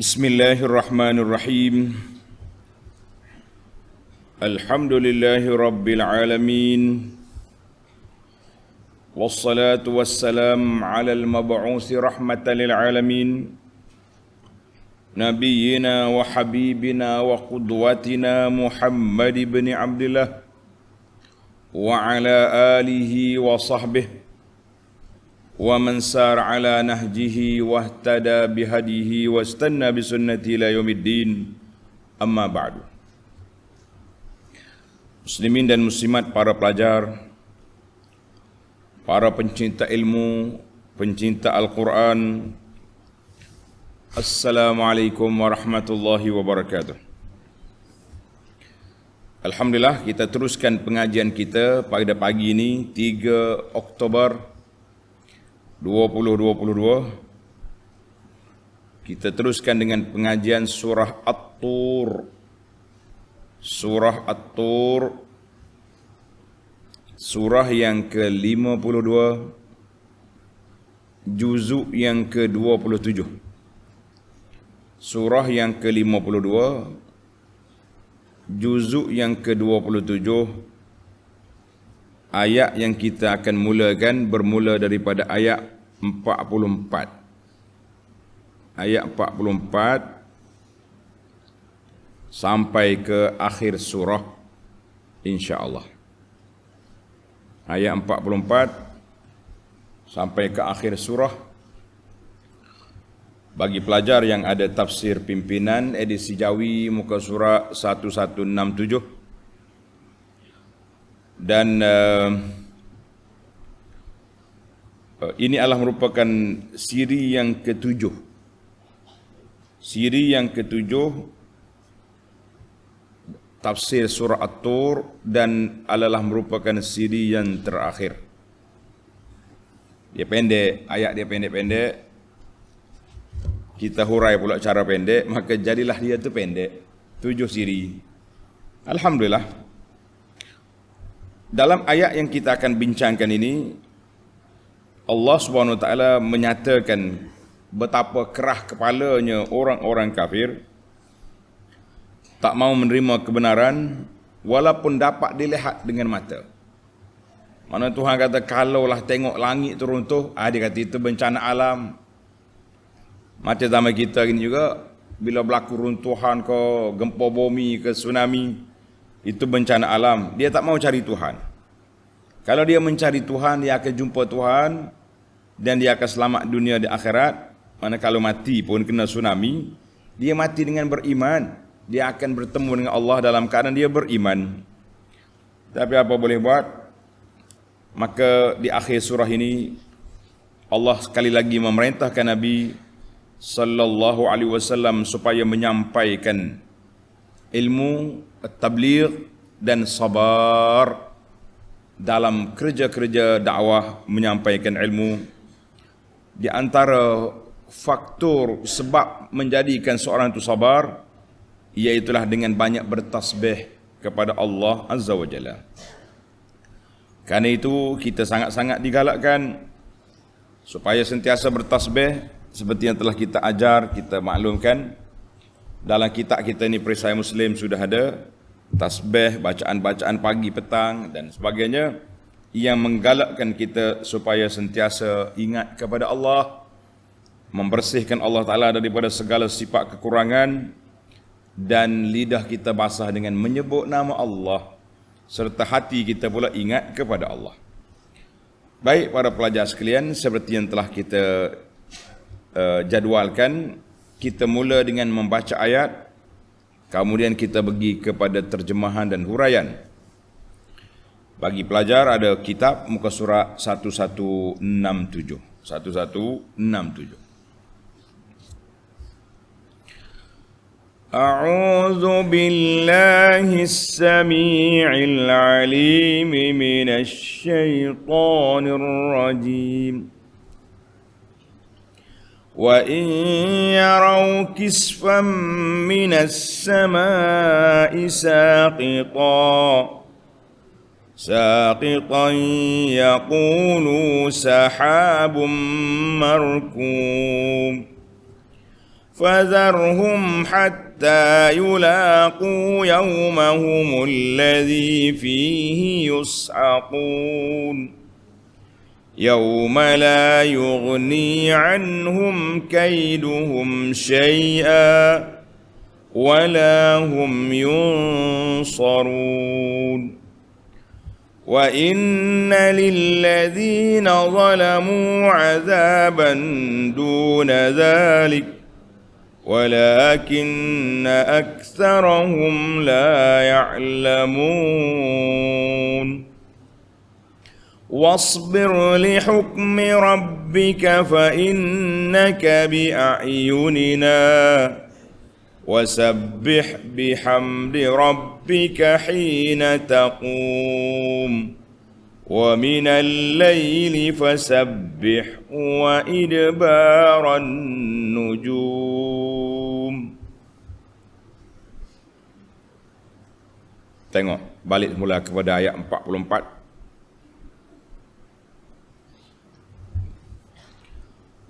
Bismillahirrahmanirrahim. Alhamdulillahi rabbil alamin. Wassalatu wassalam ala al-mab'usi rahmatan lil alamin. Nabiyyina wa habibina wa qudwatina Muhammad ibn Abdullah wa ala alihi wa sahbihi wa man sar ala nahjihi wahtada bihadihi wastanna bisunnati ila yaumiddin. Amma ba'du. Muslimin dan muslimat, para pelajar, para pencinta ilmu, pencinta Al-Quran, Assalamualaikum warahmatullahi wabarakatuh. Alhamdulillah, kita teruskan pengajian kita pada pagi ini 3 Oktober 2022. Kita teruskan dengan pengajian surah At-Tur. Surah At-Tur, surah yang ke-52, juzuk yang ke-27. Surah yang ke-52, juzuk yang ke-27. Ayat yang kita akan mulakan bermula daripada ayat 44. Ayat 44 sampai ke akhir surah, insya-Allah. Ayat 44 sampai ke akhir surah. Bagi pelajar yang ada tafsir pimpinan edisi Jawi muka surat 1167, dan ini adalah merupakan siri yang ke-7. Siri yang ke-7 tafsir surah At-Tur, dan adalah merupakan siri yang terakhir. Dia pendek, ayat dia pendek-pendek. Kita hurai pula cara pendek, maka jadilah dia tu pendek. 7 siri. Alhamdulillah. Dalam ayat yang kita akan bincangkan ini, Allah Subhanahu Wa Taala menyatakan betapa kerah kepalanya orang-orang kafir, tak mau menerima kebenaran walaupun dapat dilihat dengan mata. Mana Tuhan kata kalaulah tengok langit tu runtuh, dia kata itu bencana alam. Macam zaman kita gini juga, bila berlaku runtuhan ke gempa bumi ke tsunami, itu bencana alam. Dia tak mau cari Tuhan. Kalau dia mencari Tuhan, dia akan jumpa Tuhan dan dia akan selamat dunia di akhirat. Mana kalau mati pun kena tsunami, dia mati dengan beriman. Dia akan bertemu dengan Allah dalam keadaan dia beriman. Tapi apa boleh buat? Maka di akhir surah ini Allah sekali lagi memerintahkan Nabi sallallahu alaihi wasallam supaya menyampaikan ilmu, tabligh dan sabar dalam kerja-kerja dakwah menyampaikan ilmu. Di antara faktor sebab menjadikan seorang itu sabar, iaitulah dengan banyak bertasbih kepada Allah Azza wa Jalla. Karena itu kita sangat-sangat digalakkan supaya sentiasa bertasbih, seperti yang telah kita ajar, kita maklumkan. Dalam kitab kita ini Perisai Muslim sudah ada tasbih, bacaan-bacaan pagi, petang dan sebagainya, yang menggalakkan kita supaya sentiasa ingat kepada Allah, membersihkan Allah Ta'ala daripada segala sifat kekurangan, dan lidah kita basah dengan menyebut nama Allah, serta hati kita pula ingat kepada Allah. Baik para pelajar sekalian, seperti yang telah kita jadualkan, kita mula dengan membaca ayat, kemudian kita pergi kepada terjemahan dan huraian. Bagi pelajar ada kitab muka surat 1167. 1167. A'udzu billahis samii'il 'aliim minasy syaithaanir rajiim. وَإِنْ يَرَوْا كِسْفًا مِنَ السَّمَاءِ سَاقِطًا يَقُولُوا سَحَابٌ مَّرْكُومٌ فذرهم حتى يلاقوا يومهم الذي فيه يصعقون يوم لا يغني عنهم كيدهم شيئا ولا هم ينصرون وإن للذين ظلموا عذابا دون ذلك ولكن أكثرهم لا يعلمون واصبر لحكم ربك فإنك بأعيننا وسبح بحمد ربك حين تقوم ومن الليل فسبح وإدبار النجوم. Tengok balik semula kepada ayat 44.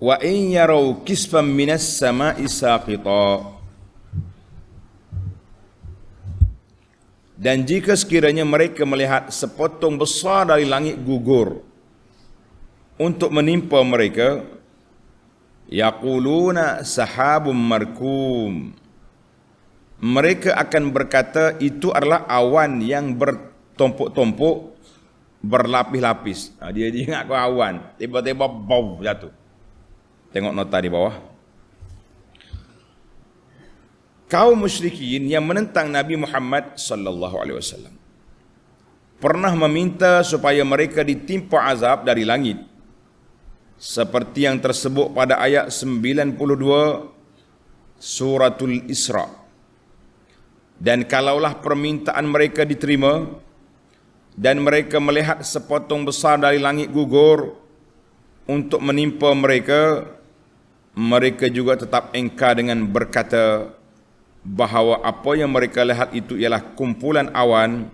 Wa in yarau kisfan minas sama'i saqita, dan jika sekiranya mereka melihat sepotong besar dari langit gugur untuk menimpa mereka, yaquluna sahabun markum, mereka akan berkata itu adalah awan yang bertumpuk-tumpuk, berlapis-lapis. Dia ingat kau awan, tiba-tiba bau jatuh. Tengok nota di bawah. Kaum musyrikin yang menentang Nabi Muhammad sallallahu alaihi wasallam pernah meminta supaya mereka ditimpa azab dari langit, seperti yang tersebut pada ayat 92 suratul Isra. Dan kalaulah permintaan mereka diterima dan mereka melihat sepotong besar dari langit gugur untuk menimpa mereka, mereka juga tetap engkar dengan berkata bahawa apa yang mereka lihat itu ialah kumpulan awan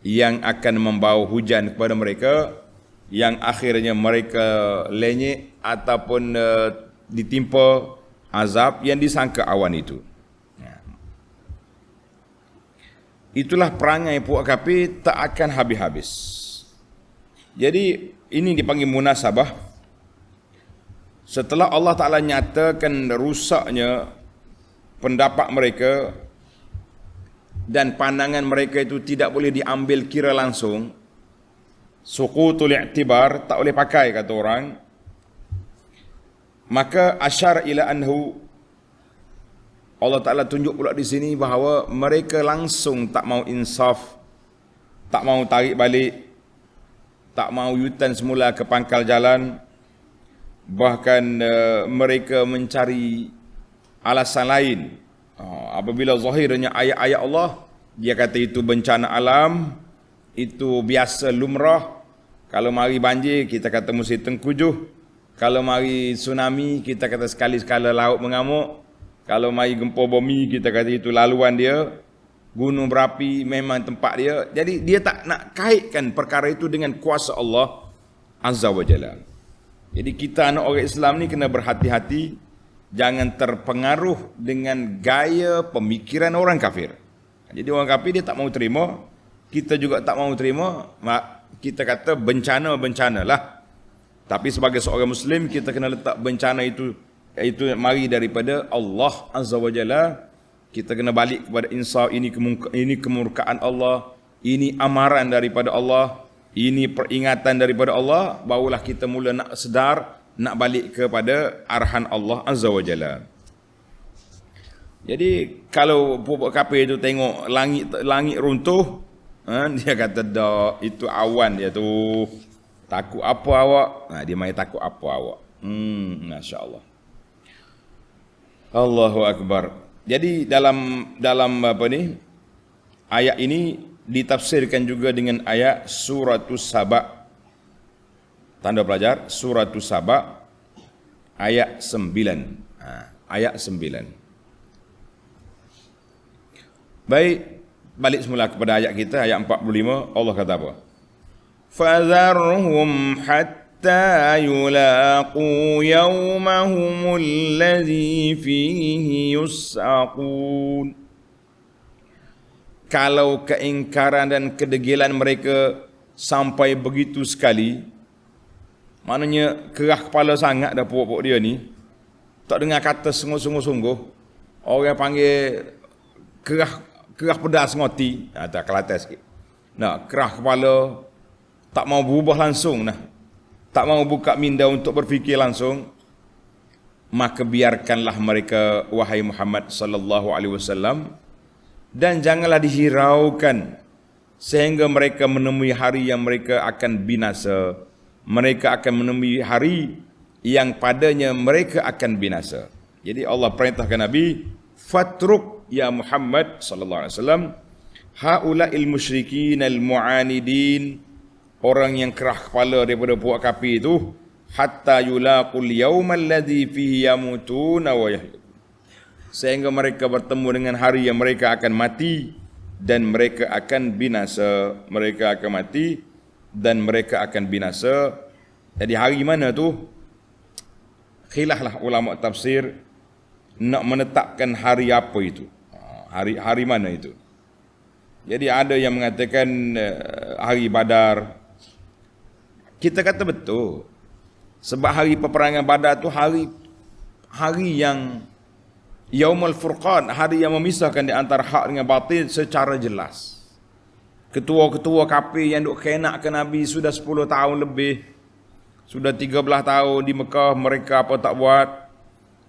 yang akan membawa hujan kepada mereka, yang akhirnya mereka lenyek ataupun ditimpa azab yang disangka awan itu. Itulah perangai puak kafir tak akan habis-habis. Jadi ini dipanggil munasabah. Setelah Allah Ta'ala nyatakan rusaknya pendapat mereka dan pandangan mereka itu tidak boleh diambil kira langsung, suqutul i'tibar, tak boleh pakai kata orang, maka asyar ila anhu, Allah Ta'ala tunjuk pula di sini bahawa mereka langsung tak mau insaf, tak mau tarik balik, tak mau yutan semula ke pangkal jalan. Bahkan mereka mencari alasan lain. Apabila zahirnya ayat-ayat Allah, dia kata itu bencana alam, itu biasa lumrah. Kalau mari banjir, kita kata mesti tengkujuh. Kalau mari tsunami, kita kata sekali-sekala laut mengamuk. Kalau mari gempa bumi, kita kata itu laluan dia. Gunung berapi memang tempat dia. Jadi dia tak nak kaitkan perkara itu dengan kuasa Allah Azza wa Jalla. Jadi kita anak orang Islam ni kena berhati-hati, jangan terpengaruh dengan gaya pemikiran orang kafir. Jadi orang kafir dia tak mau terima, kita juga tak mau terima, kita kata bencana lah. Tapi sebagai seorang Muslim, kita kena letak bencana itu mari daripada Allah Azza wa Jalla. Kita kena balik kepada insaf, ini kemurkaan Allah, ini amaran daripada Allah, ini peringatan daripada Allah, barulah kita mula nak sedar, nak balik kepada arahan Allah Azza wa Jalla. Jadi kalau pupuk kafir itu tengok langit runtuh, dia kata dah itu awan dia tu. Takut apa awak? Dia main takut apa awak? Masya-Allah. Allahu Akbar. Jadi dalam apa ni? Ayat ini ditafsirkan juga dengan ayat suratus Saba. Tanda pelajar suratus Saba ayat 9. Ayat 9. Baik, balik semula kepada ayat kita, ayat 45. Allah kata apa? Fadharhum hatta hatta yulaqu yawmahum alladhi fihi yus'aqun. Kalau keingkaran dan kedegilan mereka sampai begitu sekali, maknanya kerah kepala sangat dah puak-puak dia ni, tak dengar kata sungguh-sungguh, orang panggil kerah pedas ngoti, tak Kelantan sikit. Nak kerah kepala, tak mau berubah langsung nah. Tak mau buka minda untuk berfikir langsung, maka biarkanlah mereka, wahai Muhammad sallallahu alaihi wasallam, dan janganlah dihiraukan sehingga mereka menemui hari yang mereka akan binasa. Mereka akan menemui hari yang padanya mereka akan binasa. Jadi Allah perintahkan Nabi, fatruk ya Muhammad sallallahu alaihi wasallam haula'il musyrikin al-mu'anidin, orang yang kerah kepala daripada puak kafir itu, hatta yulaqul yaumal ladzi fihi yamutuna wa yahyun, sehingga mereka bertemu dengan hari yang mereka akan mati dan mereka akan binasa. Mereka akan mati dan mereka akan binasa. Jadi hari mana tu? Khilaflah ulama tafsir nak menetapkan hari apa itu. Hari mana itu? Jadi ada yang mengatakan hari Badar. Kita kata betul. Sebab hari peperangan Badar tu hari yang Yaumul Furqan, hari yang memisahkan di antara hak dengan batil secara jelas. Ketua-ketua kafir yang duk khianat ke Nabi sudah 10 tahun lebih, sudah 13 tahun di Mekah, mereka apa tak buat?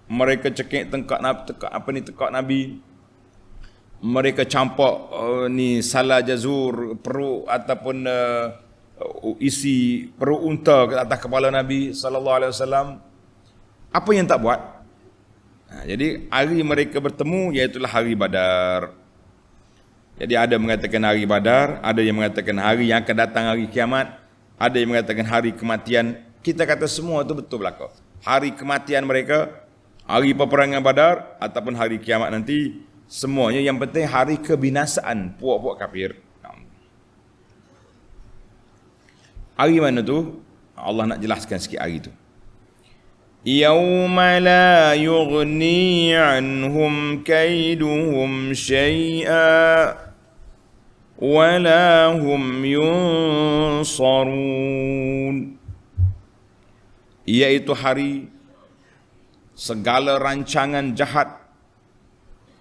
Mereka cekik tekak Nabi. Mereka campak ni salah jazur perut ataupun isi perut unta ke atas kepala Nabi sallallahu alaihi wasallam. Apa yang tak buat? Jadi hari mereka bertemu iaitulah hari Badar. Jadi ada mengatakan hari Badar, ada yang mengatakan hari yang akan datang, hari kiamat, ada yang mengatakan hari kematian. Kita kata semua itu betul belaka. Hari kematian mereka, hari peperangan Badar ataupun hari kiamat nanti, semuanya yang penting hari kebinasaan puak-puak kafir. Hari mana tu? Allah nak jelaskan sikit hari tu. Yauma la yughni anhum kaiduhum syai'a wa la hum yunsarun. Iaitu hari segala rancangan jahat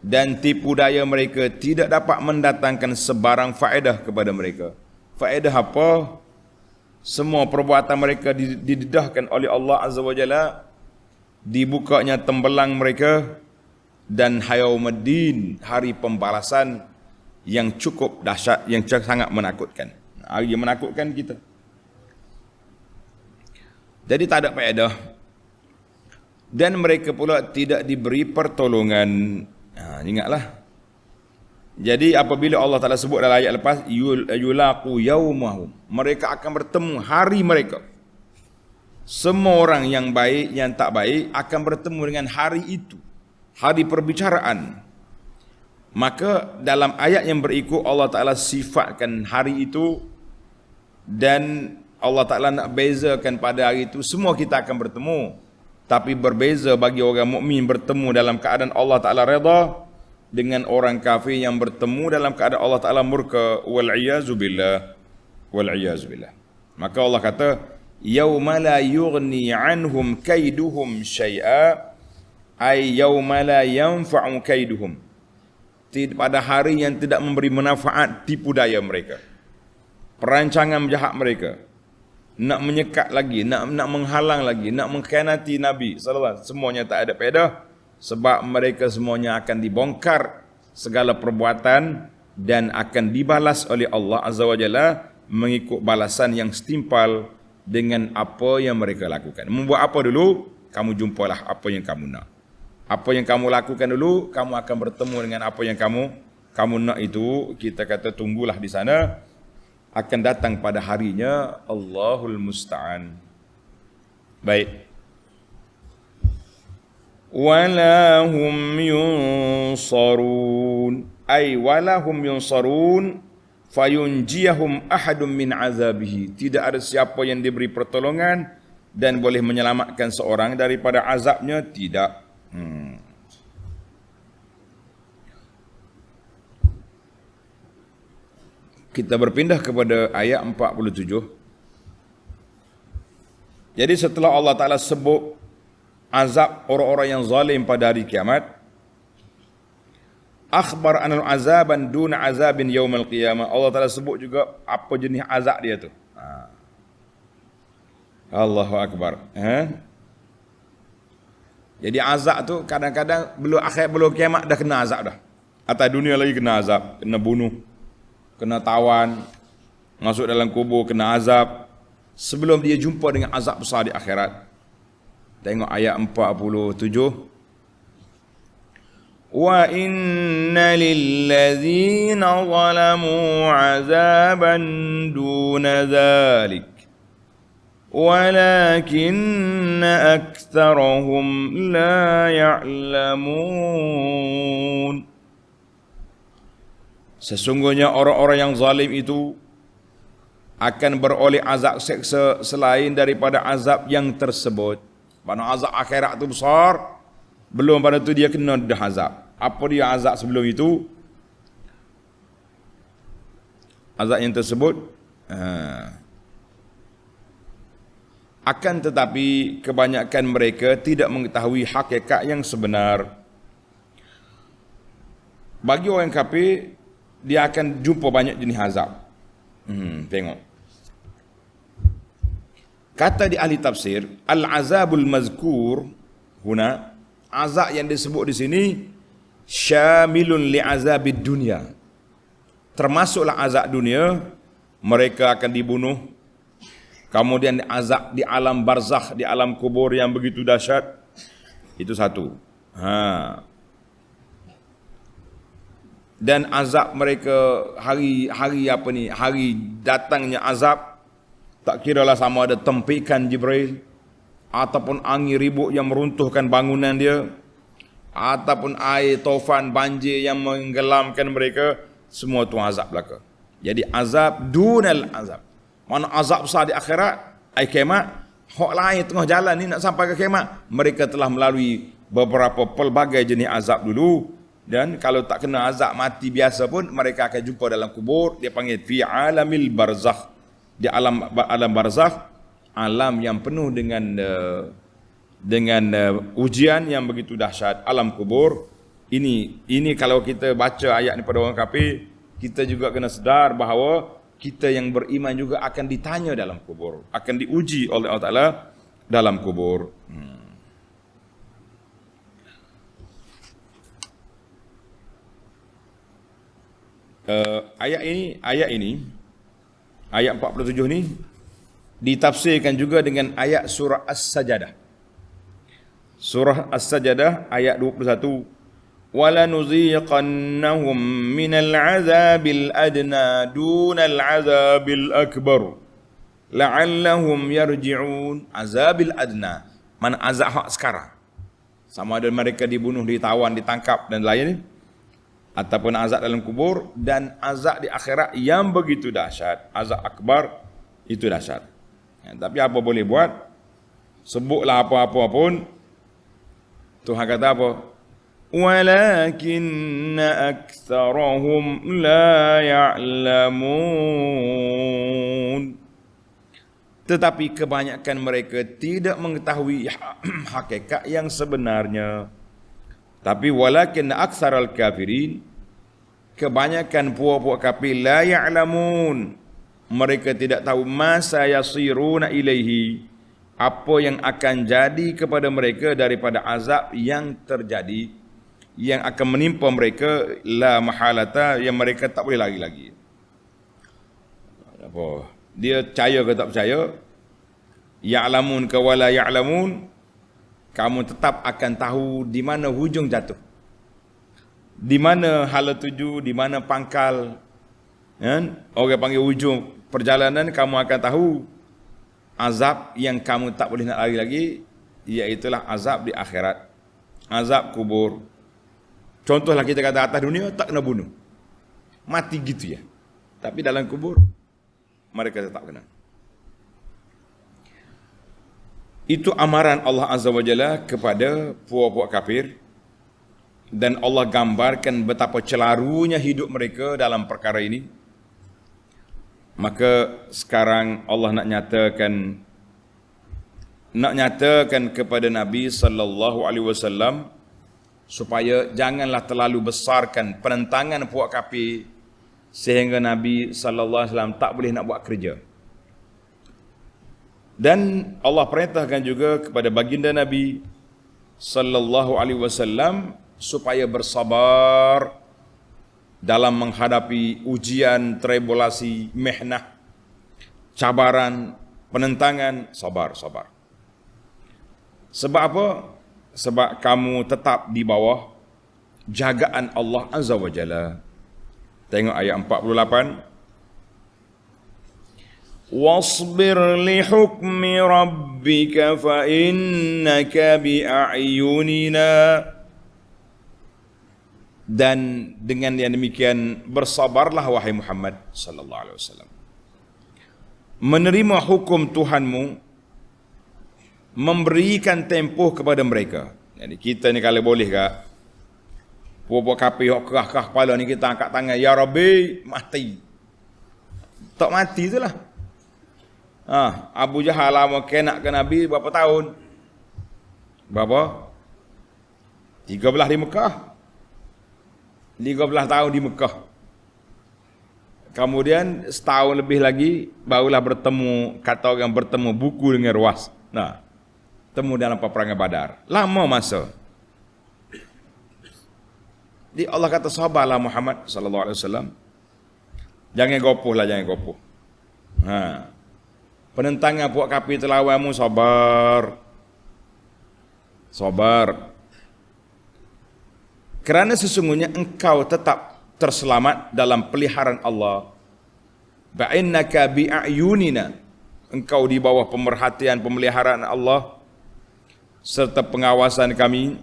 dan tipu daya mereka tidak dapat mendatangkan sebarang faedah kepada mereka. Faedah apa? Semua perbuatan mereka didedahkan oleh Allah Azza wa Jalla, dibukanya tembelang mereka, dan yaumuddin, hari pembalasan yang cukup dahsyat, yang sangat menakutkan. Hari yang menakutkan kita. Jadi tak ada faedah. Dan mereka pula tidak diberi pertolongan. Ingatlah. Jadi apabila Allah Ta'ala sebut dalam ayat lepas, yulaqu yaumahum, mereka akan bertemu hari mereka. Semua orang yang baik, yang tak baik akan bertemu dengan hari itu, hari perbicaraan. Maka dalam ayat yang berikut Allah Ta'ala sifatkan hari itu, dan Allah Ta'ala nak bezakan pada hari itu semua kita akan bertemu. Tapi berbeza bagi orang mukmin bertemu dalam keadaan Allah Ta'ala redha, dengan orang kafir yang bertemu dalam keadaan Allah Ta'ala murka. Wal'iyazu billah. Maka Allah kata, yauma la yughni anhum kaiduhum syai'a, ay yauma la yanfa'u kaiduhum, pada hari yang tidak memberi manfaat tipu daya mereka, perancangan jahat mereka, nak menyekat lagi, nak menghalang lagi, nak mengkhianati Nabi sallallahu alaihi wasallam, semuanya tak ada faedah. Sebab mereka semuanya akan dibongkar segala perbuatan dan akan dibalas oleh Allah Azza wa Jalla mengikut balasan yang setimpal dengan apa yang mereka lakukan. Membuat apa dulu, kamu jumpalah apa yang kamu nak. Apa yang kamu lakukan dulu, kamu akan bertemu dengan apa yang kamu nak itu. Kita kata tunggulah di sana, akan datang pada harinya. Allahul Musta'an. Baik. Wala hum yunsarun, ay wala hum yunsarun fayunjiyahum ahadun min azabihi, tidak ada siapa yang diberi pertolongan dan boleh menyelamatkan seorang daripada azabnya? Tidak. Kita berpindah kepada ayat 47. Jadi setelah Allah Ta'ala sebut azab orang-orang yang zalim pada hari kiamat, akhbar anil azaban duna azabin yaumal qiyamah. Allah Ta'ala sebut juga apa jenis azab dia tu. Allahu Akbar. Jadi azab tu kadang-kadang belum akhir, belum kiamat dah kena azab dah. Atas dunia lagi kena azab, kena bunuh, kena tawan, masuk dalam kubur kena azab, sebelum dia jumpa dengan azab besar di akhirat. Tengok ayat 47. Wa inna lillazina zalamu azaban duna dhalik walakinna aktsarahum la ya'lamun. Sesungguhnya orang-orang yang zalim itu akan beroleh azab seksa selain daripada azab yang tersebut. Mana azab akhirat itu besar, belum pada itu dia kena dah azab. Apa dia azab sebelum itu? Azab yang tersebut akan tetapi kebanyakan mereka tidak mengetahui hakikat yang sebenar. Bagi orang kafir, dia akan jumpa banyak jenis azab. Tengok. Kata di ahli tafsir, al-azabul mazkur huna, azab yang disebut di sini syamilun li azabid dunya. Termasuklah azab dunia, mereka akan dibunuh, kemudian azab di alam barzakh, di alam kubur yang begitu dahsyat. Itu satu. Dan azab mereka hari datangnya azab, tak kiralah sama ada tempikan Jibril, ataupun angin ribut yang meruntuhkan bangunan dia, ataupun air taufan banjir yang menggelamkan mereka, semua itu azab belaka. Jadi azab dunal azab. Mana azab besar di akhirat, ai kiamat, hak lain tengah jalan ni nak sampai ke kiamat, mereka telah melalui beberapa pelbagai jenis azab dulu. Dan kalau tak kena azab mati biasa pun, mereka akan jumpa dalam kubur. Dia panggil fi alamil barzakh. Di alam barzakh, alam yang penuh dengan ujian yang begitu dahsyat, alam kubur. Ini kalau kita baca ayat ni pada orang kafir, kita juga kena sedar bahawa kita yang beriman juga akan ditanya dalam kubur, akan diuji oleh Allah Ta'ala dalam kubur. Ayat ini ayat 47 ni ditafsirkan juga dengan ayat surah As-Sajadah. Surah As-Sajadah ayat 21. Wala nuziqannahum minal azabil adna dunal azabil akbar la'allahum yarji'un. Azabil adna, mana azab hak sekarang, sama ada mereka dibunuh, ditawan, ditangkap dan lain, ataupun azab dalam kubur, dan azab di akhirat yang begitu dahsyat, azab akbar itu dahsyat. Tapi apa boleh buat, sebutlah apa-apa pun, Tuhan kata apa? Walakinna aktsarahum la ya'lamun. Tetapi kebanyakan mereka tidak mengetahui hakikat yang sebenarnya. Tapi walakin aktsaral kafirin, kebanyakan puak-puak kafir, la ya'lamun, mereka tidak tahu masa yasiruna ilaihi, apa yang akan jadi kepada mereka daripada azab yang terjadi, yang akan menimpa mereka, la mahalata, yang mereka tak boleh lari lagi. Apa? Dia percaya ke tak percaya, ya'lamun ke wala ya'lamun, kamu tetap akan tahu di mana hujung jatuh, di mana hala tuju, di mana pangkal. Orang panggil hujung perjalanan, kamu akan tahu azab yang kamu tak boleh nak lari lagi, iaitulah azab di akhirat, azab kubur. Contohlah kita kata atas dunia tak kena bunuh, mati gitu ya, tapi dalam kubur mereka tetap kena. Itu amaran Allah Azza wa Jalla kepada puak-puak kafir, dan Allah gambarkan betapa celarunya hidup mereka dalam perkara ini. Maka sekarang Allah nak nyatakan kepada Nabi sallallahu alaihi wasallam supaya janganlah terlalu besarkan penentangan puak kafir sehingga Nabi sallallahu alaihi wasallam tak boleh nak buat kerja. Dan Allah perintahkan juga kepada baginda Nabi sallallahu alaihi wasallam supaya bersabar dalam menghadapi ujian, tribulasi, mihnah, cabaran, penentangan. Sabar. Sebab apa? Sebab kamu tetap di bawah jagaan Allah Azza wa Jalla. Tengok ayat 48. Wasbir li hukmi rabbika fa innaka bi a'yunina. Dan dengan yang demikian bersabarlah wahai Muhammad sallallahu alaihi wasallam. Menerima hukum Tuhanmu, memberikan tempoh kepada mereka. Jadi kita ni kalau boleh ke puak-puak kafir hok kerah-kerah kepala ni kita angkat tangan, ya Rabbi, mati. Tak mati itulah. Abu Jahal lama kenak ke Nabi berapa tahun? Berapa? 13 di Mekah. 13 tahun di Mekah. Kemudian setahun lebih lagi barulah bertemu, kata orang bertemu buku dengan ruas. Temu dalam peperangan Badar. Lama masa. Jadi Allah kata sabarlah Muhammad sallallahu alaihi wasallam. Jangan gopoh. Penentangan puak kafir terlawanmu, sabar. Kerana sesungguhnya engkau tetap terselamat dalam peliharaan Allah. Ba'innaka bi'ayunina. Engkau di bawah pemerhatian, pemeliharaan Allah serta pengawasan kami.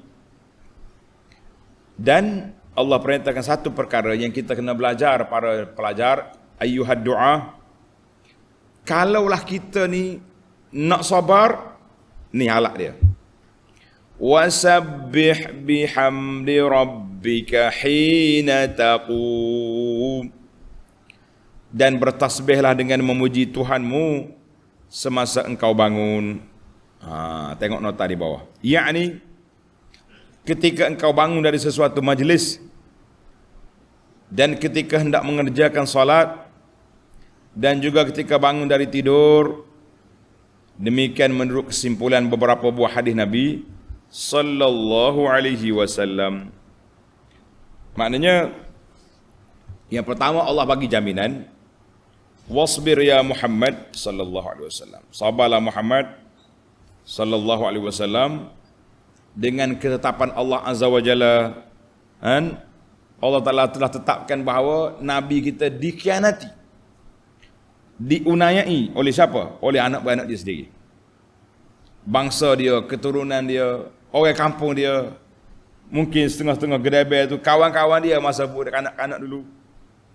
Dan Allah perintahkan satu perkara yang kita kena belajar, para pelajar, ayyuhad du'a. Kalaulah kita ni nak sabar, ni halak dia. Wasabbih bihamdi rabbika hina taqum. Dan bertasbihlah dengan memuji Tuhanmu semasa engkau bangun. Tengok nota di bawah. Yakni ketika engkau bangun dari sesuatu majlis dan ketika hendak mengerjakan salat dan juga ketika bangun dari tidur. Demikian menurut kesimpulan beberapa buah hadis Nabi sallallahu alaihi wasallam. Maknanya yang pertama Allah bagi jaminan, wasbir ya Muhammad sallallahu alaihi wasallam. Sabarlah Muhammad sallallahu alaihi wasallam dengan ketetapan Allah Azza wa Jalla. Allah Taala telah tetapkan bahawa Nabi kita dikhianati, diunayai oleh siapa? Oleh anak-beranak dia sendiri. Bangsa dia, keturunan dia, orang kampung dia, mungkin setengah-setengah gedebel tu, kawan-kawan dia masa budak kanak-kanak dulu,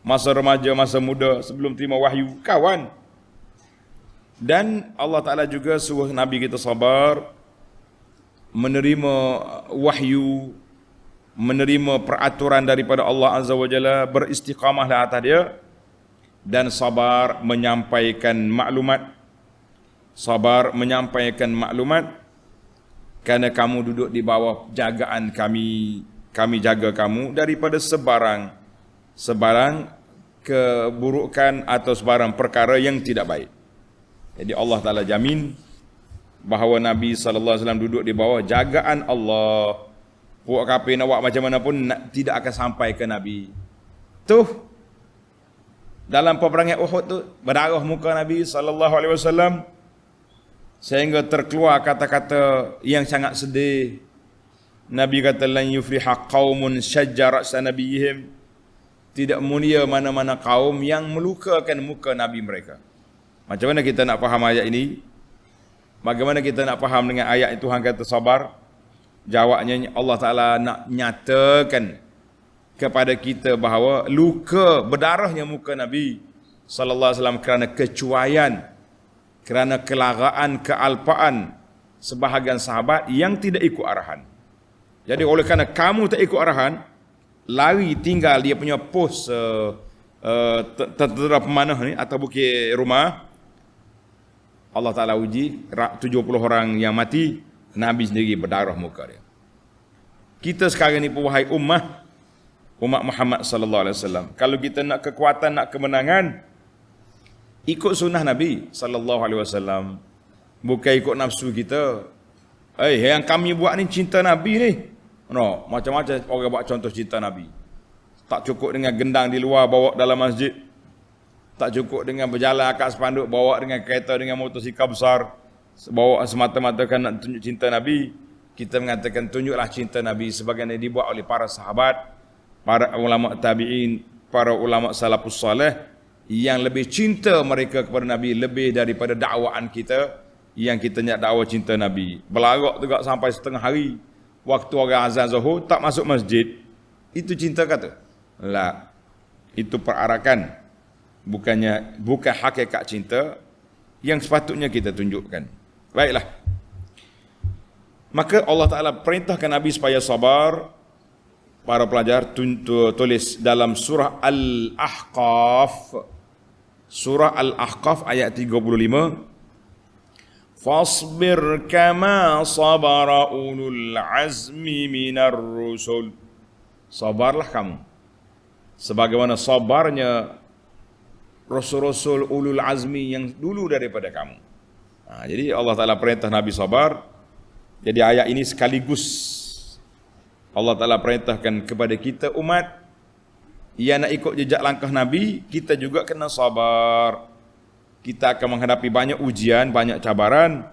masa remaja, masa muda, sebelum terima wahyu, kawan. Dan Allah Ta'ala juga suruh Nabi kita sabar, menerima wahyu, menerima peraturan daripada Allah Azza wa Jalla, beristiqamahlah atas dia, dan sabar menyampaikan maklumat. Sabar menyampaikan maklumat kerana kamu duduk di bawah jagaan kami. Kami jaga kamu daripada sebarang keburukan atau sebarang perkara yang tidak baik. Jadi Allah Ta'ala jamin bahawa Nabi SAW duduk di bawah jagaan Allah. Puak kafir nak buat macam mana pun tidak akan sampai ke Nabi. Tuh dalam peperangan Uhud tu berdarah muka Nabi SAW sehingga terkeluar kata-kata yang sangat sedih. Nabi kata lan yufliha qaumun syajjarat sanabiyihim. Tidak mulia mana-mana kaum yang melukakan muka Nabi mereka. Macam mana kita nak faham ayat ini? Bagaimana kita nak faham dengan ayat itu Tuhan kata sabar? Jawabnya Allah Ta'ala nak nyatakan kepada kita bahawa luka berdarahnya muka Nabi sallallahu alaihi wasallam kerana kecuaian, kerana kelaraan, kealpaan, sebahagian sahabat yang tidak ikut arahan. Jadi oleh kerana kamu tak ikut arahan, lari tinggal dia punya pos tentera pemanah ni atau bukit rumah, Allah Ta'ala uji 70 orang yang mati, Nabi sendiri berdarah muka dia. Kita sekarang ni wahai umat Muhammad sallallahu alaihi wasallam, kalau kita nak kekuatan, nak kemenangan, ikut sunnah Nabi sallallahu alaihi wasallam, bukan ikut nafsu kita. Yang kami buat ni cinta Nabi ni. No, macam-macam orang buat contoh cinta Nabi. Tak cukup dengan gendang di luar bawa dalam masjid. Tak cukup dengan berjalan akak sepanduk, bawa dengan kereta, dengan motosikal besar, bawa semata-mata kan nak tunjuk cinta Nabi. Kita mengatakan tunjuklah cinta Nabi sebagaimana dibuat oleh para sahabat, para ulama tabi'in, para ulama salafus salih, yang lebih cinta mereka kepada Nabi lebih daripada dakwaan kita yang kita nak dakwah cinta Nabi. Berlarak juga sampai setengah hari, waktu orang azan zuhur tak masuk masjid. Itu cinta kata? La, itu perarakan. Bukan hakikat cinta yang sepatutnya kita tunjukkan. Baiklah. Maka Allah Ta'ala perintahkan Nabi supaya sabar. Para pelajar tulis dalam surah Al-Ahqaf. Surah Al-Ahqaf ayat 35. Fasbir kama sabara ulul azmi minar rusul. Sabarlah kamu sebagaimana sabarnya Rasul-Rasul ulul azmi yang dulu daripada kamu. Jadi Allah Ta'ala perintah Nabi sabar. Jadi ayat ini sekaligus Allah Ta'ala perintahkan kepada kita umat yang nak ikut jejak langkah Nabi, kita juga kena sabar. Kita akan menghadapi banyak ujian, banyak cabaran,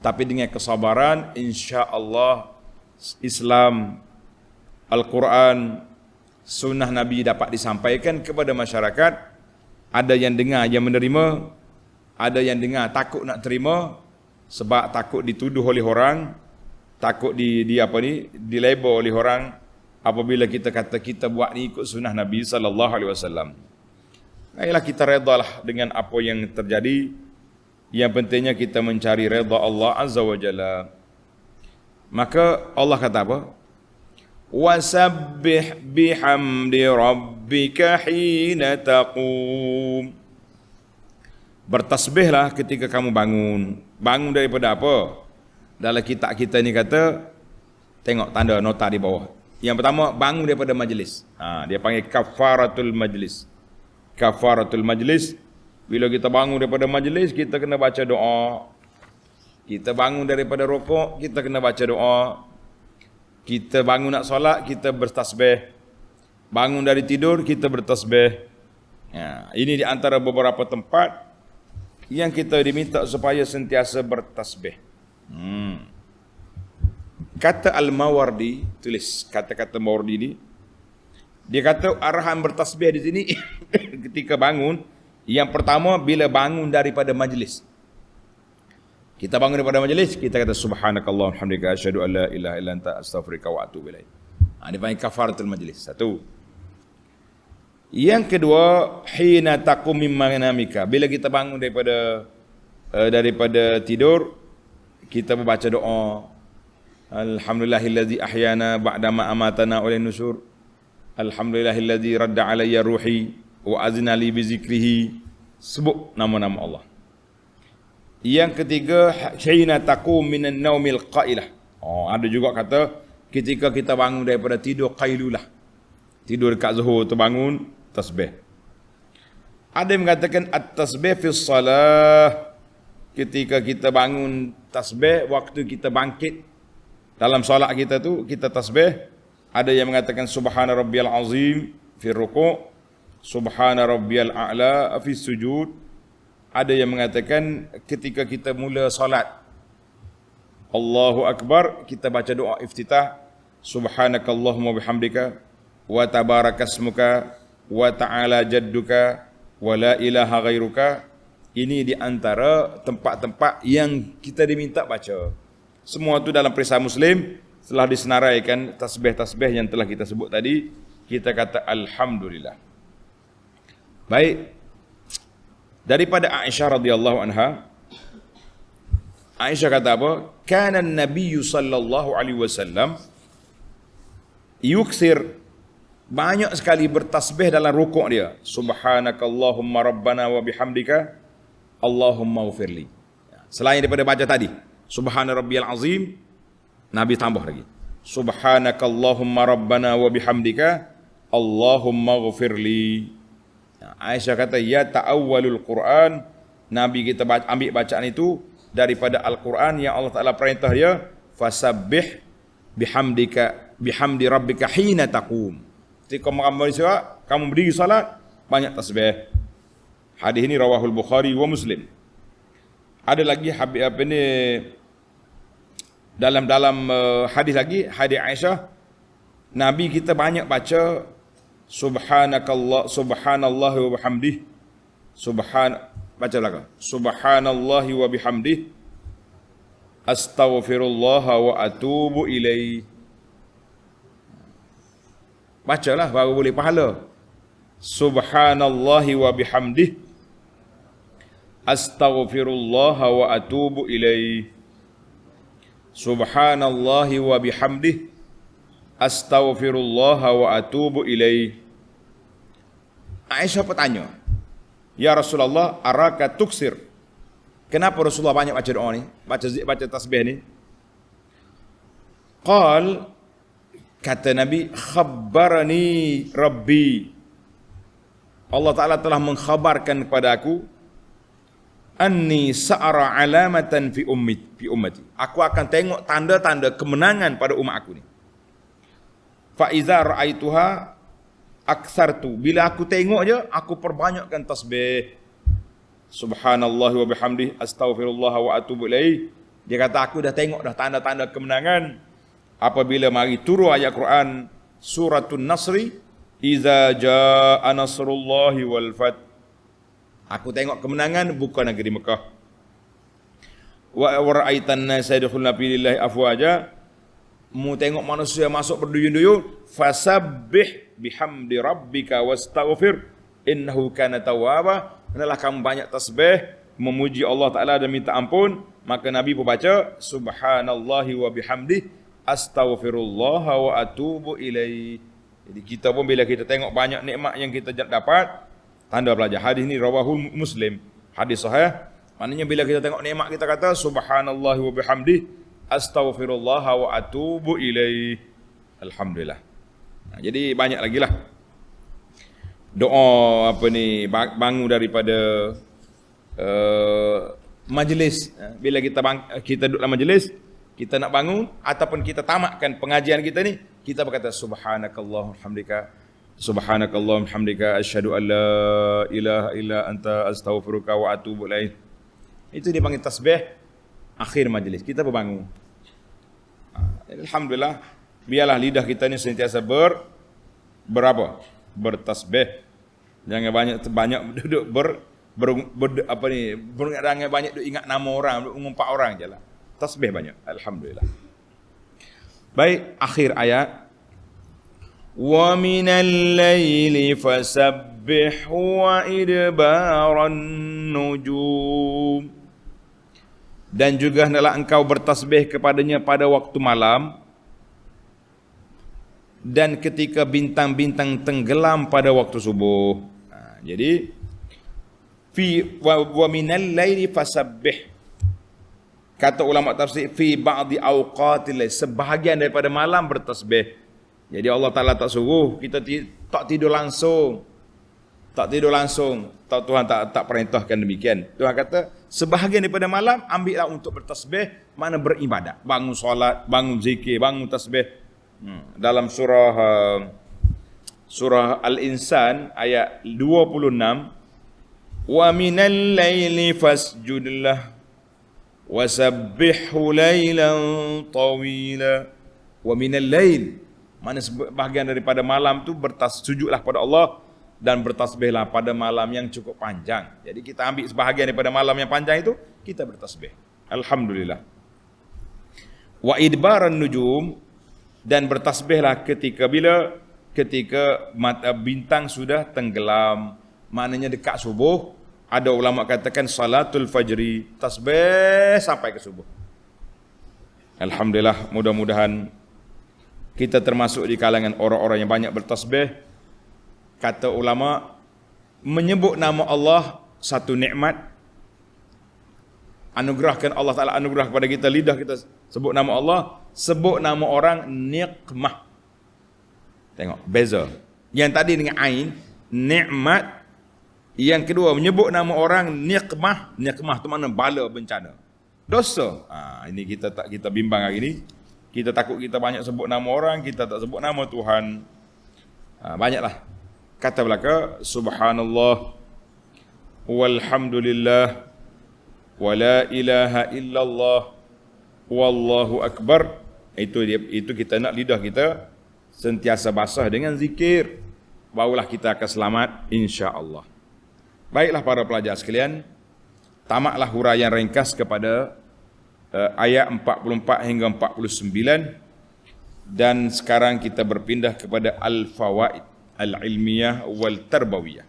tapi dengan kesabaran insya-Allah Islam, Al-Quran, sunnah Nabi dapat disampaikan kepada masyarakat. Ada yang dengar yang menerima, ada yang dengar takut nak terima sebab takut dituduh oleh orang, takut dilabel oleh orang apabila kita kata kita buat ni ikut sunnah Nabi sallallahu alaihi wasallam. Baiklah, kita redalah dengan apa yang terjadi. Yang pentingnya kita mencari redha Allah azza wa jalla. Maka Allah kata apa? Wasabbih bihamdi rabbika hina taqum. Bertasbihlah ketika kamu bangun. Bangun daripada apa? Dalam kitab kita ni kata, tengok tanda nota di bawah. Yang pertama, bangun daripada majlis. Dia panggil kafaratul majlis. Kafaratul majlis. Bila kita bangun daripada majlis, kita kena baca doa. Kita bangun daripada rukuk, kita kena baca doa. Kita bangun nak solat, kita bertasbih. Bangun dari tidur, kita bertasbih. Ini di antara beberapa tempat yang kita diminta supaya sentiasa bertasbih. Kata Al-Mawardi, tulis kata-kata Mawardi ni. Dia kata arahan bertasbih di sini ketika bangun, yang pertama bila bangun daripada majlis. Kita bangun daripada majlis, kita kata subhanakallah walhamdulillah asyhadu an la ilaha illa anta astaghfiruka wa atubu ilaik. Dia panggil kafaratul majlis. Satu. Yang kedua, hina taqum min manamika. Bila kita bangun daripada tidur, kita membaca doa. Alhamdulillahillazi ahyana ba'dama amatana wa ilayhin nusyur. Alhamdulillahillazi radda alayya ruhi wa azina li bi zikrihi. Sebut nama-nama Allah. Yang ketiga, hina taqum minan naumil qailah. Ada juga kata ketika kita bangun daripada tidur qailulah. Tidur dekat zuhur terbangun, tasbih. Ada yang mengatakan at-tasbih fi shalah. Ketika kita bangun, tasbih waktu kita bangkit dalam solat kita tu, kita tasbih. Ada yang mengatakan subhana rabbiyal azim fi ruku', subhana rabbiyal a'la fi sujud. Ada yang mengatakan ketika kita mula solat, Allahu Akbar, kita baca doa iftitah, subhanakallahumma bihamdika wa tabarakasmuka wa ta'ala jadduka wa la ilaha ghairuka. Ini di antara tempat-tempat yang kita diminta baca. Semua itu dalam perisai Muslim telah disenaraikan tasbih-tasbih yang telah kita sebut tadi. Kita kata alhamdulillah. Baik. Daripada Aisyah radhiyallahu anha, Aisyah kata apa? Kana an-nabiy sallallahu alaihi wasallam yukthir, banyak sekali bertasbih dalam rukuk dia. Subhanakallahumma rabbana wa bihamdika Allahumma ghfirli. Selain daripada baca tadi, Subhana rabbiyal azim, Nabi tambah lagi. Subhanakallahumma rabbana wa bihamdika Allahumma ghfirli. Aisyah kata, ya ta'awwalul Quran, Nabi kita ambil bacaan itu daripada Al-Quran yang Allah Ta'ala perintah dia, fasabbih bihamdi rabbika hina taqum. Ketika kamu berdiri salat, banyak tasbih. Hadis ini rawahul Bukhari wa Muslim. Ada lagi dalam hadis lagi, hadis Aisyah, Nabi kita banyak baca subhanallah wa bihamdih, baca belakang, subhanallahi wa bihamdih, astaghfirullah wa atubu ilaih. Bacalah baru boleh pahala. Subhanallahi wa bihamdih, astaghfirullah wa atubu ilaih. Subhanallahi wa bihamdih, astaghfirullah wa atubu ilaih. Aisyah bertanya, ya Rasulullah, araka tuksir, kenapa Rasulullah banyak baca doa ni, baca tasbih ni? Qal, kata Nabi, khabbarani Rabbi, Allah Ta'ala telah mengkhabarkan kepada aku, anni sa'ara alamatan fi ummati, aku akan tengok tanda-tanda kemenangan pada umat aku ni. Fa iza ra'aituha aktsartu, bila aku tengok je, aku perbanyakkan tasbih. Subhanallah wa bihamdih, astaghfirullah wa atubu ilaih. Dia kata, aku dah tengok dah tanda-tanda kemenangan apabila mari turun ayat Quran Suratun Nasri, iza jaa nasrullahi wal fath. Aku tengok kemenangan buka negeri Mekah. Wa ra'aitan nasa yadkhuluna fi dinillahi afwaja, mu tengok manusia masuk berduyun-duyun, fasabbih bihamdi rabbika wastaghfir innahu kana tawwaba. Hendaklah kamu banyak tasbih, memuji Allah Ta'ala dan minta ampun. Maka Nabi pun baca subhanallahi wa bihamdih, astaghfirullah wa atubu ilaih. Jadi kita pun bila kita tengok banyak nikmat yang kita dapat, tanda belajar. Hadis ini rawahul Muslim, hadis sahih. Maknanya bila kita tengok nikmat, kita kata subhanallahi wa bihamdih, astaghfirullah wa atubu ilaih. Alhamdulillah. Jadi banyak lagi lah doa bangun daripada majlis. Bila kita duduk dalam majlis, kita nak bangun ataupun kita tamatkan pengajian kita ni, kita berkata subhanakallah hamdika asyhadu an la ilaha illa anta astaghfiruka wa atubu ilaih. Itu dipanggil tasbih akhir majlis. Kita berbangun. Alhamdulillah, biarlah lidah kita ni sentiasa bertasbih. Jangan banyak duduk jangan banyak duduk ingat nama orang, mengumpat orang je lah. Tasbih banyak. Alhamdulillah. Baik, akhir ayat. Wa minal laili fasabbihhu wa idbaran nujum. Dan juga hendaklah engkau bertasbih kepadanya pada waktu malam dan ketika bintang-bintang tenggelam pada waktu subuh. Jadi wa minal laili fasabbih, kata ulama tafsir, fi ba'di awqatil lail, sebahagian daripada malam bertasbih. Jadi Allah Ta'ala tak suruh kita tak tidur langsung. Tuhan tak perintahkan demikian. Tuhan kata sebahagian daripada malam ambillah untuk bertasbih, mana beribadat, bangun solat, bangun zikir, bangun tasbih. Dalam surah Al-Insan ayat 26, wa minal laili fasjudlah wasabbihhu lailan tawila. Wa minal lail, mana sebahagian daripada malam tu sujudlah pada Allah dan bertasbihlah pada malam yang cukup panjang. Jadi kita ambil sebahagian daripada malam yang panjang itu, kita bertasbih. Alhamdulillah. Wa idbaran nujum, dan bertasbihlah ketika mata bintang sudah tenggelam, maknanya dekat subuh Ada ulama katakan salatul fajri, tasbih sampai ke subuh. Alhamdulillah, mudah-mudahan kita termasuk di kalangan orang-orang yang banyak bertasbih. Kata ulama, menyebut nama Allah satu nikmat. Anugerahkan Allah Ta'ala anugerah kepada kita, lidah kita sebut nama Allah. Sebut nama orang nikmah. Tengok, beza. Yang tadi dengan ain, nikmat. Yang kedua, menyebut nama orang nikmah. Nikmah tu mana? Bala, bencana. Dosa. Ini kita bimbang hari ini. Kita takut kita banyak sebut nama orang, kita tak sebut nama Tuhan. Banyaklah. Kata belaka, subhanallah, walhamdulillah, wa la ilaha illallah, wallahu akbar. Itu kita nak lidah kita sentiasa basah dengan zikir. Barulah kita akan selamat, insya-Allah. Baiklah para pelajar sekalian, tamatlah huraian ringkas kepada ayat 44 hingga 49, dan sekarang kita berpindah kepada al-fawaid al-ilmiyah wal tarbawiyah.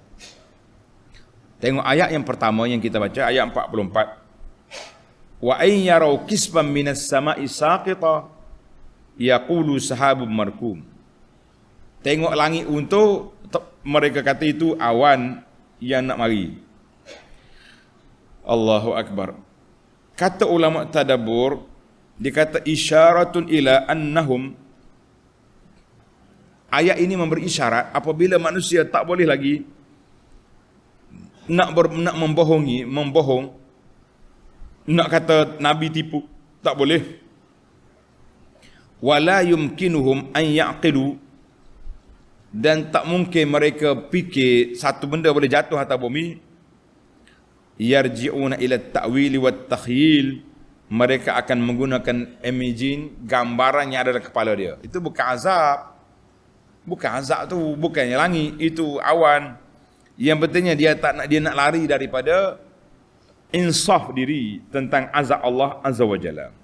Tengok ayat yang pertama yang kita baca, ayat 44. Wa in yarau kisban minas sama'i saqita yaqulu sahabun markum. Tengok langit untuk mereka kata itu awan yang nak mari. Allahu akbar. Kata ulama tadabbur, dikata isyaratun ila annahum, ayat ini memberi isyarat apabila manusia tak boleh lagi nak membohong, nak kata nabi tipu, tak boleh. Wala yumkinuhum an yaqilu, dan tak mungkin mereka fikir satu benda boleh jatuh atas bumi. Yarji'una ila ta'wili wat takhyil, mereka akan menggunakan imagine, gambaran yang ada dalam kepala dia. Itu bukan azab. Bukan azab tu, bukannya langit, itu awan. Yang betulnya dia nak lari daripada insaf diri tentang azab Allah Azza wa Jalla.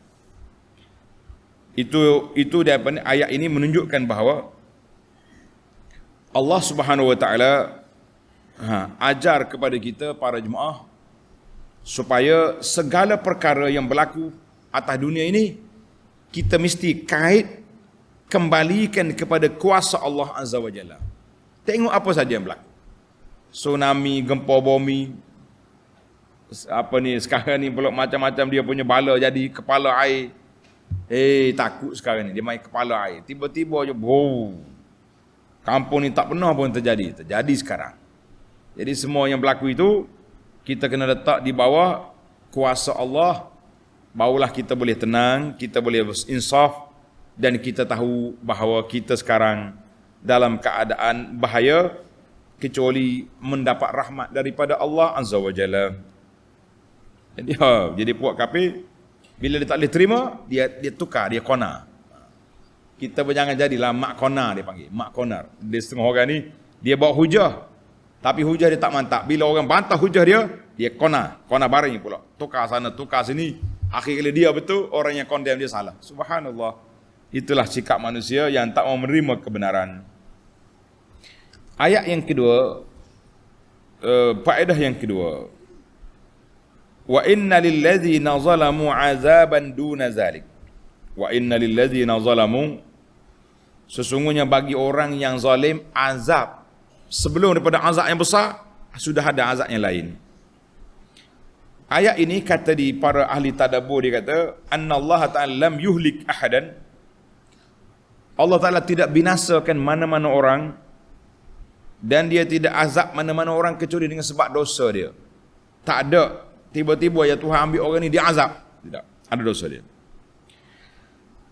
Itu daripada ayat ini menunjukkan bahawa Allah Subhanahu wa taala ajar kepada kita para jemaah supaya segala perkara yang berlaku atas dunia ini kita mesti kembalikan kepada kuasa Allah Azza wa Jalla. Tengok apa saja yang berlaku. Tsunami, gempa bumi, sekarang ni pula macam-macam dia punya bala jadi kepala air. Takut sekarang ni dia main kepala air. Tiba-tiba je kampung ni tak pernah pun terjadi sekarang. Jadi semua yang berlaku itu kita kena letak di bawah kuasa Allah. Barulah kita boleh tenang, kita boleh insaf, dan kita tahu bahawa kita sekarang dalam keadaan bahaya kecuali mendapat rahmat daripada Allah Azza wa Jalla. Jadi puak kafir bila dia tak boleh terima, dia tukar, dia kona. Kita jangan jadilah mak kona, dia panggil mak konar. Dia setengah orang ni dia bawa hujah, tapi hujah dia tak mantap. Bila orang bantah hujah dia kona baring pula. Tukar sana, tukar sini. Akhirnya dia betul, orang yang condemn dia salah. Subhanallah. Itulah sikap manusia yang tak mau menerima kebenaran. Ayat yang kedua, faedah yang kedua. Wa inna lilladzina zalamu azaban duna zalik. Wa inna lilladzina zalamu, sesungguhnya bagi orang yang zalim azab sebelum daripada azab yang besar, sudah ada azab yang lain. Ayat ini kata di para ahli tadabbur, dia kata annallaha ta'ala lam yuhlik ahadan, Allah Ta'ala tidak binasakan mana-mana orang, dan dia tidak azab mana-mana orang kecuali dengan sebab dosa dia. Tak ada tiba-tiba ya Tuhan ambil orang ni dia azab. Tidak, ada dosa dia.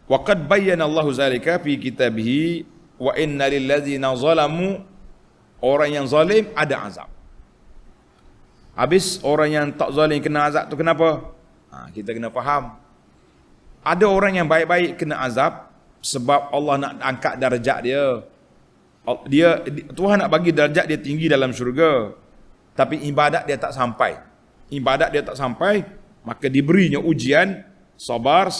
Wa qad bayyana Allahu zalika fi kitabihi wa inna lilladzina zalamu, orang yang zalim ada azab. Habis orang yang tak zalim kena azab tu kenapa? Kita kena faham. Ada orang yang baik-baik kena azab sebab Allah nak angkat darjat dia. Tuhan nak bagi darjat dia tinggi dalam syurga, tapi ibadat dia tak sampai. Maka diberinya ujian, sabar,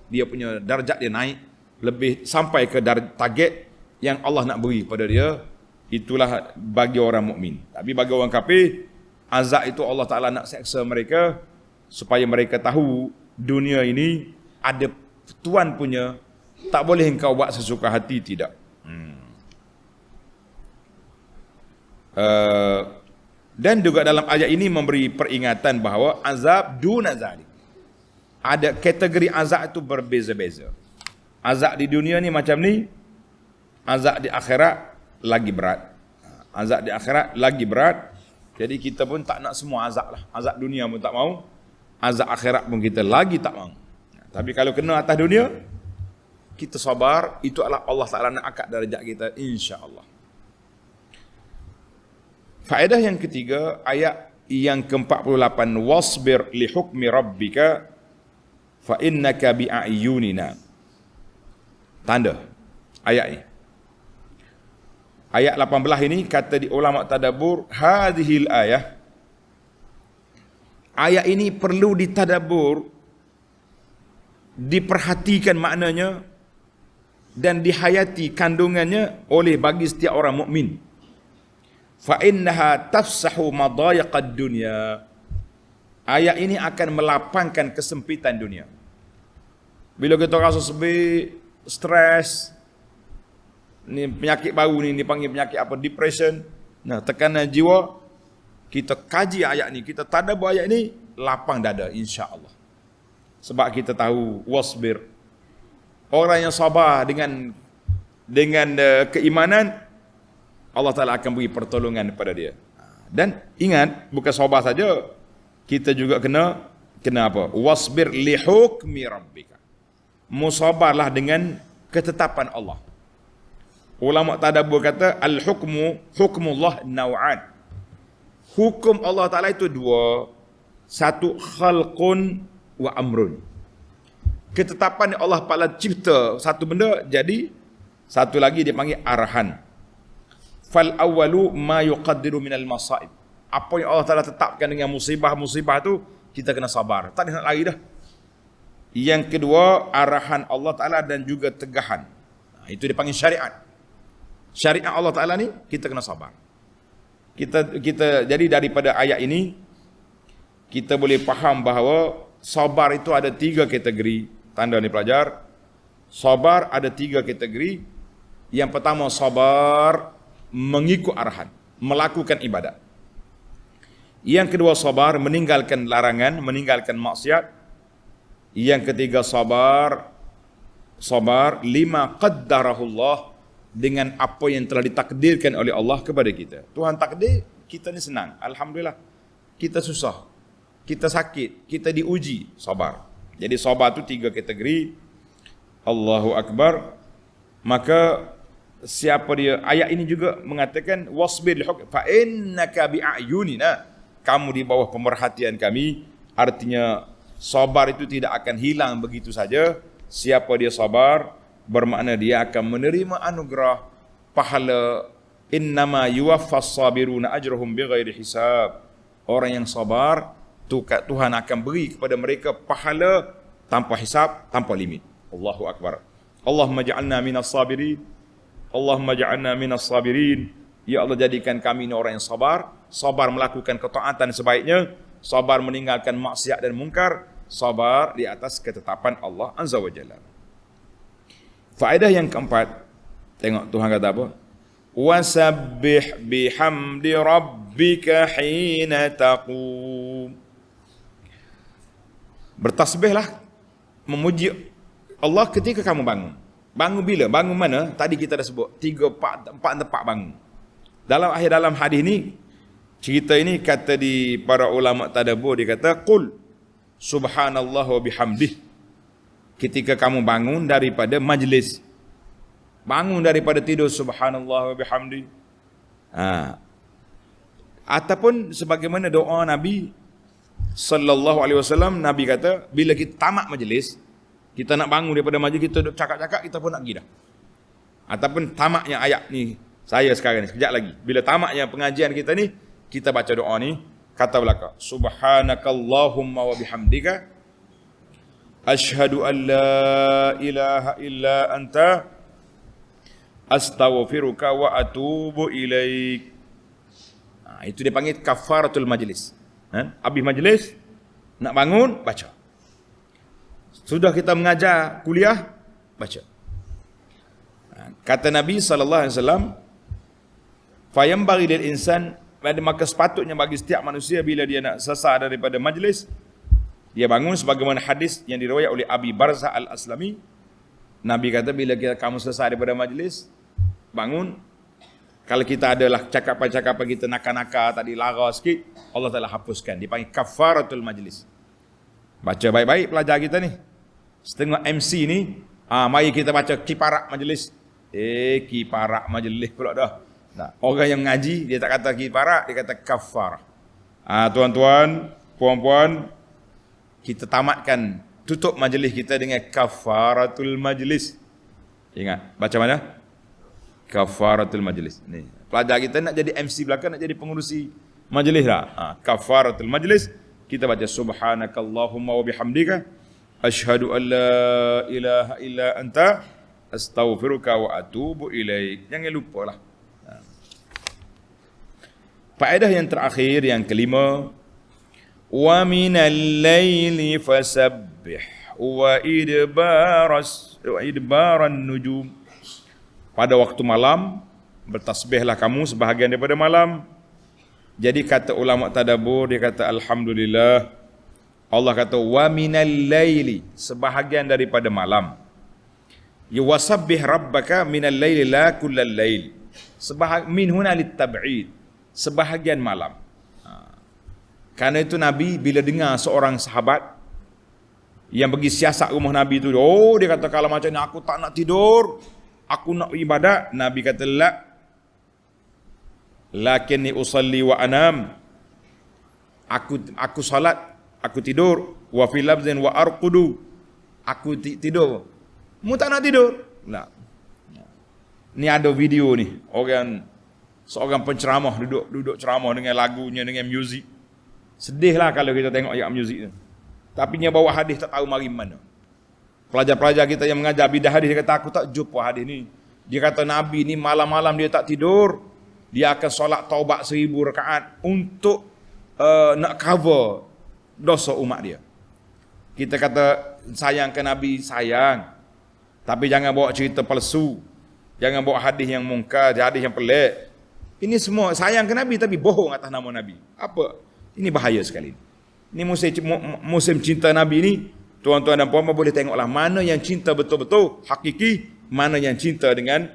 dia punya darjat dia naik lebih sampai ke target yang Allah nak beri pada dia. Itulah bagi orang mukmin. Tapi bagi orang kafir azab itu Allah Ta'ala nak seksa mereka supaya mereka tahu dunia ini ada Tuan punya, tak boleh engkau buat sesuka hati, tidak. Dan juga dalam ayat ini memberi peringatan bahawa azab duna zalik. Ada kategori azab itu berbeza-beza. Azab di dunia ni macam ni, azab di akhirat lagi berat. Azab di akhirat lagi berat. Jadi kita pun tak nak semua azab lah. Azab dunia pun tak mau, azab akhirat pun kita lagi tak mau. Tapi kalau kena atas dunia, kita sabar, itu adalah Allah Ta'ala nak angkat darjat kita, insya-Allah. Faedah yang ketiga, ayat yang ke-48, wasbir li hukmi rabbika fa innaka bi a'yunina. Tanda ayat ini. Ayat 18 ini kata di ulama tadabbur, hadhil ayah. Ayat ini perlu ditadabbur, diperhatikan maknanya dan dihayati kandungannya oleh bagi setiap orang mukmin. Fa innaha tafsahu madayaqad dunya. Ayat ini akan melapangkan kesempitan dunia. Bila kita rasa sedih, stres, ni penyakit baru ni dipanggil penyakit apa, depression, nah tekanan jiwa, kita kaji ayat ni, kita tadabbur ayat ni, lapang dada insya-Allah. Sebab kita tahu wasbir, orang yang sabar dengan keimanan, Allah Ta'ala akan beri pertolongan kepada dia. Dan ingat, bukan sabar saja, kita juga kena apa? Wasbir li hukmi rabbika. Musabarlah dengan ketetapan Allah. Ulama tadabbur kata al-hukmu hukmullah naw'an. Hukum Allah Ta'ala itu dua. Satu khalqun wa amrun. Ketetapan Allah Ta'ala cipta satu benda, jadi satu lagi dia panggil arahan. Fal awwalu ma yuqaddiru minal masaib. Apa yang Allah Ta'ala tetapkan dengan musibah-musibah tu, kita kena sabar, tak ada nak lari dah. Yang kedua, arahan Allah Ta'ala dan juga tegahan. Itu dipanggil syariat. Syariat Allah Ta'ala ni, kita kena sabar. Kita jadi daripada ayat ini, kita boleh faham bahawa sabar itu ada 3 kategori. Tanda ni pelajar. Sabar ada 3 kategori. Yang pertama, sabar mengikut arahan, melakukan ibadat. Yang kedua, sabar meninggalkan larangan, meninggalkan maksiat. Yang ketiga, sabar lima qaddarahullah, dengan apa yang telah ditakdirkan oleh Allah kepada kita. Tuhan takdir, kita ni senang, alhamdulillah. Kita susah, kita sakit, kita diuji, sabar. Jadi sabar tu 3 kategori. Allahu Akbar. Maka siapa dia? Ayat ini juga mengatakan wasbir li hukmi fa innaka bi a'yunina. Kamu di bawah pemerhatian kami. Artinya sabar itu tidak akan hilang begitu saja. Siapa dia sabar, bermakna dia akan menerima anugerah pahala. Innama yuwaffas sabiruna ajrahum bighairi hisab. Orang yang sabar, Tuhan akan beri kepada mereka pahala tanpa hisab, tanpa limit. Allahu Akbar. Allahumma ja'alna minas sabirin. Allahumma ja'alna minas sabirin. Ya Allah, jadikan kami ini orang yang sabar. Sabar melakukan ketaatan sebaiknya. Sabar meninggalkan maksiat dan mungkar. Sabar di atas ketetapan Allah Azza wa Jalla. Faedah yang keempat, tengok Tuhan kata apa? Wasabbih bihamdi rabbika hina taqum. Bertasbihlah, memuji Allah ketika kamu bangun. Bangun bila? Bangun mana? Tadi kita dah sebut 4 tempat bangun. Dalam hadis ni, cerita ini kata di para ulama tadabbur, dia kata qul subhanallah wa bihamdih. Ketika kamu bangun daripada majlis, bangun daripada tidur, subhanallah wa bihamdih. Ataupun sebagaimana doa Nabi sallallahu alaihi wasallam, Nabi kata bila kita tamat majlis, kita nak bangun daripada majlis, kita duduk cakap-cakap, kita pun nak pergi dah. Ataupun tamatnya ayat ni, saya sekarang ni, sekejap lagi, bila tamatnya pengajian kita ni, kita baca doa ni, kata belakang, subhanakallahumma wa bihamdika asyhadu an la ilaha illa anta astaghfiruka wa atubu ilaik. Itu dia panggil kafaratul majlis. Habis majlis, nak bangun, baca. Sudah kita mengajar kuliah, baca. Kata Nabi SAW, fayambaghi lil insan, maka sepatutnya bagi setiap manusia bila dia nak selesai daripada majlis, dia bangun sebagaimana hadis yang diriwayat oleh Abi Barzah Al-Aslami. Nabi kata bila kamu selesai daripada majlis, bangun. Kalau kita adalah cakapan-cakapan kita nakal-nakal tadi, lara sikit, Allah Ta'ala hapuskan. Dipanggil kafaratul majlis. Baca baik-baik pelajar kita ni. Setengah MC ni, mari kita baca kiparak majlis. Kiparak majlis pula dah. Nah, orang yang mengaji, dia tak kata kiparak, dia kata kafarah. Tuan-tuan, puan-puan, kita tamatkan, tutup majlis kita dengan kafaratul majlis. Ingat, baca mana? Kafaratul majlis. Ni, pelajar kita nak jadi MC belakang, nak jadi pengurusi majlis lah. Kafaratul majlis, kita baca subhanakallahumma wa bihamdika asyhadu an la ilaha illa anta astaghfiruka wa atubu ilaik. Jangan lupalah. Faedah yang terakhir, yang kelima, wa minal laili fasabbih wa idbaran nujum. Pada waktu malam bertasbihlah kamu sebahagian daripada malam. Jadi kata ulama tadabbur, dia kata alhamdulillah, Allah kata wa minal laili, sebahagian daripada malam. Yuwasabbih rabbaka minal laili la kullal lail. Min huna litab'id, sebahagian malam. Karena itu Nabi bila dengar seorang sahabat yang pergi siasat rumah Nabi tu, dia kata kalau macam ni aku tak nak tidur, aku nak ibadat. Nabi kata la, lakinni usalli wa anam. Aku salat, aku tidur. Wa fil labzin wa arqudu, aku tidur. Mu tak nak tidur? La. Ni ada video ni, seorang penceramah duduk ceramah dengan lagunya, dengan muzik. Sedihlah kalau kita tengok ayat muzik tu. Tapi dia bawa hadis tak tahu mari mana. Pelajar-pelajar kita yang mengajar bidah hadis, dia kata aku tak jumpa hadis ni. Dia kata Nabi ni malam-malam dia tak tidur, dia akan solat taubat 1000 rakaat untuk nak cover dosa umat dia. Kita kata sayang ke Nabi, sayang. Tapi jangan bawa cerita palsu. Jangan bawa hadis yang mungkar, hadis yang pelik. Ini semua sayang ke Nabi tapi bohong atas nama Nabi. Apa? Ini bahaya sekali. Ini musim cinta Nabi ni, tuan-tuan dan puan boleh tengoklah mana yang cinta betul-betul hakiki, mana yang cinta dengan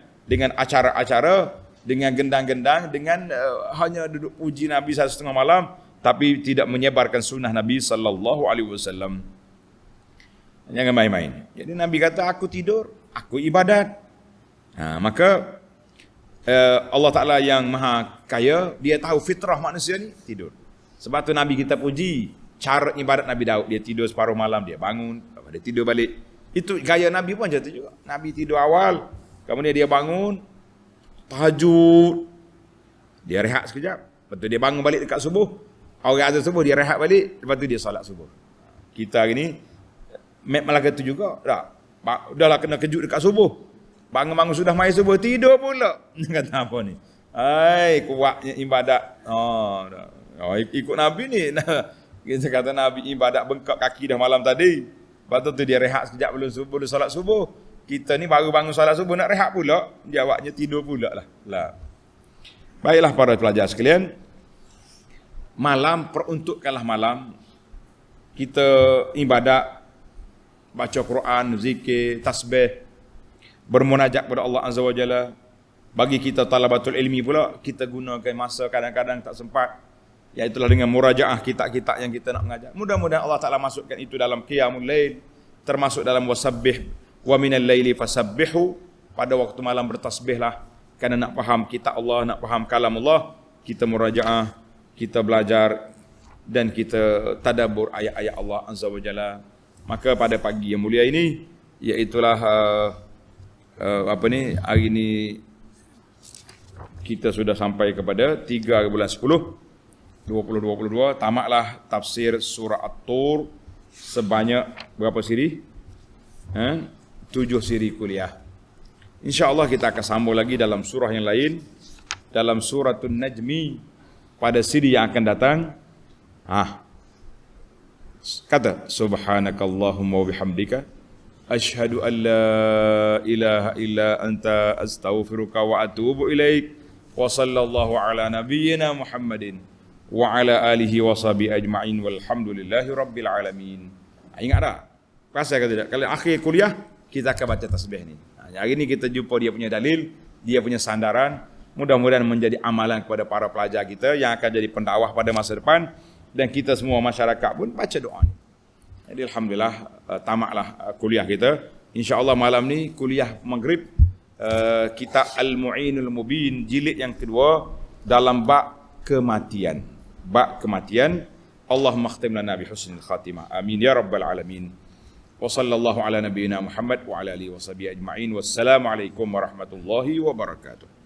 acara-acara, dengan gendang-gendang, dengan hanya duduk puji Nabi 1/2 malam tapi tidak menyebarkan sunnah Nabi sallallahu alaihi wasallam. Jangan main-main. Jadi Nabi kata aku tidur, aku ibadat. Maka Allah Ta'ala yang maha kaya, dia tahu fitrah manusia ni tidur. Sebab tu Nabi kita puji cara ibadat Nabi Daud. Dia tidur separuh malam, dia bangun, dia tidur balik. Itu gaya Nabi pun macam tu juga. Nabi tidur awal, kemudian dia bangun, tahajud, dia rehat sekejap. Lepas tu dia bangun balik dekat subuh. Orang azan subuh dia rehat balik, lepas tu dia solat subuh. Kita hari ni malah kata juga, udahlah kena kejut dekat subuh. Bangun-bangun sudah mai subuh, tidur pula. Kata apa ni? Kuatnya ibadat. Ikut Nabi ni. Kita kata Nabi ibadat bengkak kaki dah malam tadi. Lepas tu dia rehat sekejap belum subuh, dia solat subuh. Kita ni baru bangun solat subuh nak rehat pula, jawabnya tidur pula lah. Baiklah para pelajar sekalian, malam peruntukkanlah malam. Kita ibadat, baca Quran, zikir, tasbih, bermunajat kepada Allah Azza wa Jalla. Bagi kita talabatul ilmi pula, kita gunakan masa kadang-kadang tak sempat, iaitulah dengan murajaah kitab-kitab yang kita nak mengajar. Mudah-mudahan Allah Ta'ala masukkan itu dalam qiyamul lail, termasuk dalam wasabbih wa minal laili fasabbihu. Pada waktu malam bertasbihlah, kerana nak faham kitab Allah, nak faham kalam Allah, kita murajaah, kita belajar dan kita tadabbur ayat-ayat Allah Azza wa Jalla. Maka pada pagi yang mulia ini, iaitulah hari ini kita sudah sampai kepada 3 bulan 10 2022, tamatlah tafsir surah At-Tur sebanyak berapa siri? 7 siri kuliah. InsyaAllah kita akan sambung lagi dalam surah yang lain, dalam suratul Najmi, pada siri yang akan datang, kata subhanakallahumma wa bihamdika asyhadu an la ilaha illa anta astaghfiruka wa atubu ilaik wa sallallahu ala nabiyyina Muhammadin wa ala alihi wa sahbihi ajma'in walhamdulillahi rabbil alamin. Ingat tak? Pasal ke tidak? Kalau akhir kuliah kita akan baca tasbih ni. Hari ni kita jumpa dia punya dalil, dia punya sandaran. Mudah-mudahan menjadi amalan kepada para pelajar kita yang akan jadi pendakwah pada masa depan, dan kita semua masyarakat pun baca doa ni. Jadi alhamdulillah tamatlah kuliah kita. Insya-Allah malam ni kuliah maghrib kitab Al-Mu'inul Mubin jilid yang kedua dalam bab kematian. Bab kematian. Allahumma khtim lana bi husnil khatimah. Amin ya rabbal alamin. Wa sallallahu ala nabiyyina Muhammad wa ala alihi wa sahbihi ajma'in. Wassalamu alaikum warahmatullahi wabarakatuh.